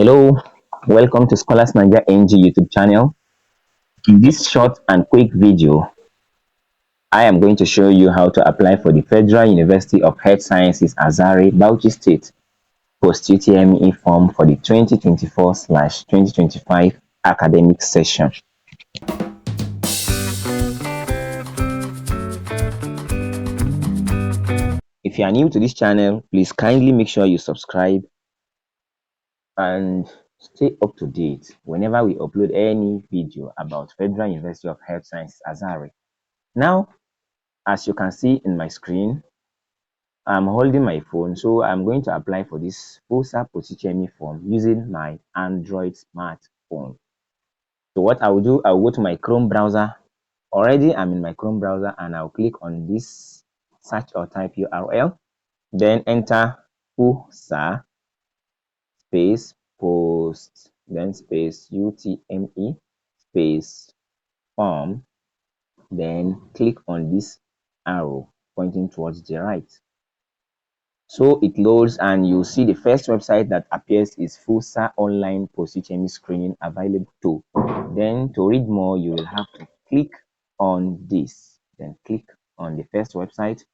Hello, welcome to Scholars Niger NG YouTube channel. In this short and quick video, I am going to show you how to apply for the Federal University of Health Sciences Azare, Bauchi State post-UTME form for the 2024/2025 academic session. If you are new to this channel, please kindly make sure you subscribe and stay up to date whenever we upload any video about Federal University of Health Sciences Azare. Now, as you can see in my screen, I'm holding my phone, so I'm going to apply for this FUHSA post-UTME form using my Android smartphone. So what I will do, I'll go to my Chrome browser. Already I'm in my Chrome browser, and I'll click on this search or type URL, then enter FUHSA space post, then space UTME space form, then click on this arrow pointing towards the right. So it loads, and you see the first website that appears is FUHSA online post-UTME screening available too. Then to read more, you will have to click on this, then click on the first website.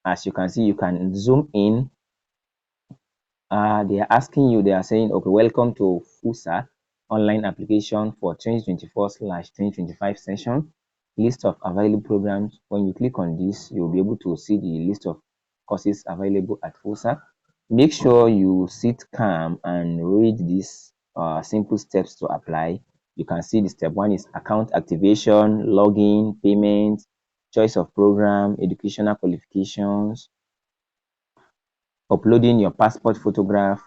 As you can see, you can zoom in. They are asking you, they are saying, okay, welcome to FUHSA online application for 2024/2025 session. List of available programs. When you click on this, you'll be able to see the list of courses available at FUHSA. Make sure you sit calm and read these simple steps to apply. You can see the step one is account activation, login, payment, choice of program, educational qualifications, uploading your passport photograph,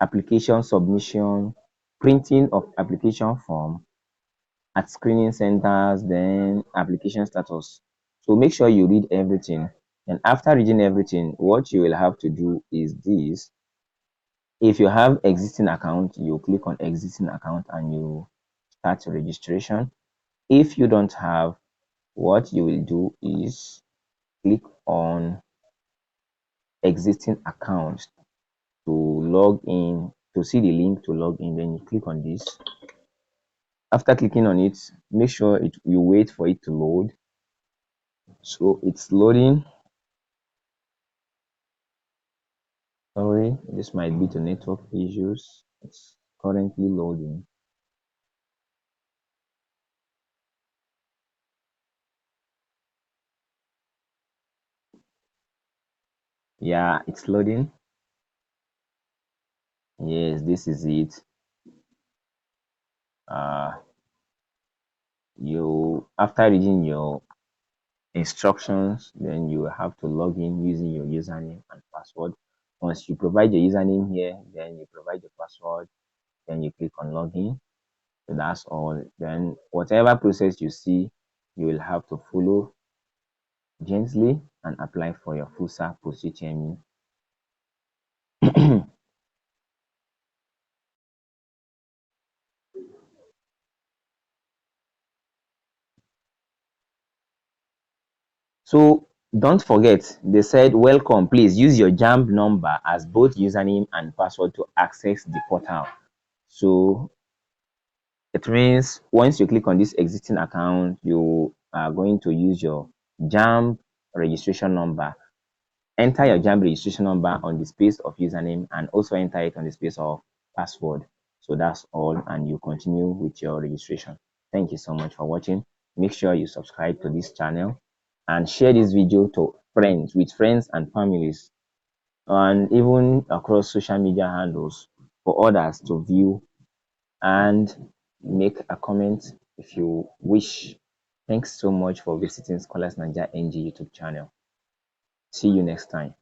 application submission, printing of application form at screening centers, then application status. So make sure you read everything. And after reading everything, what you will have to do is this. If you have existing account, you click on existing account and you start registration. If you don't have, what you will do is click on existing account to log in, to see the link to log in. Then you click on this. After clicking on it, make sure you wait for it to load. So it's loading. Sorry, this might be the network issues. It's currently loading. Yeah, it's loading. Yes, this is it. You, after reading your instructions, then you have to log in using your username and password. Once you provide your username here, then you provide your password, then you click on login. So that's all. Then whatever process you see, you will have to follow gently and apply for your FUHSA post-UTME. So don't forget, they said welcome, please use your JAMB number as both username and password to access the portal. So it means once you click on this existing account, you are going to use your JAMB registration number. Enter your JAMB registration number on the space of username and also enter it on the space of password. So that's all, and you continue with your registration. Thank you so much for watching. Make sure you subscribe to this channel and share this video to friends, with friends and families, and even across social media handles for others to view, and make a comment if you wish. Thanks so much for visiting Scholars Niger NG YouTube channel. See you next time.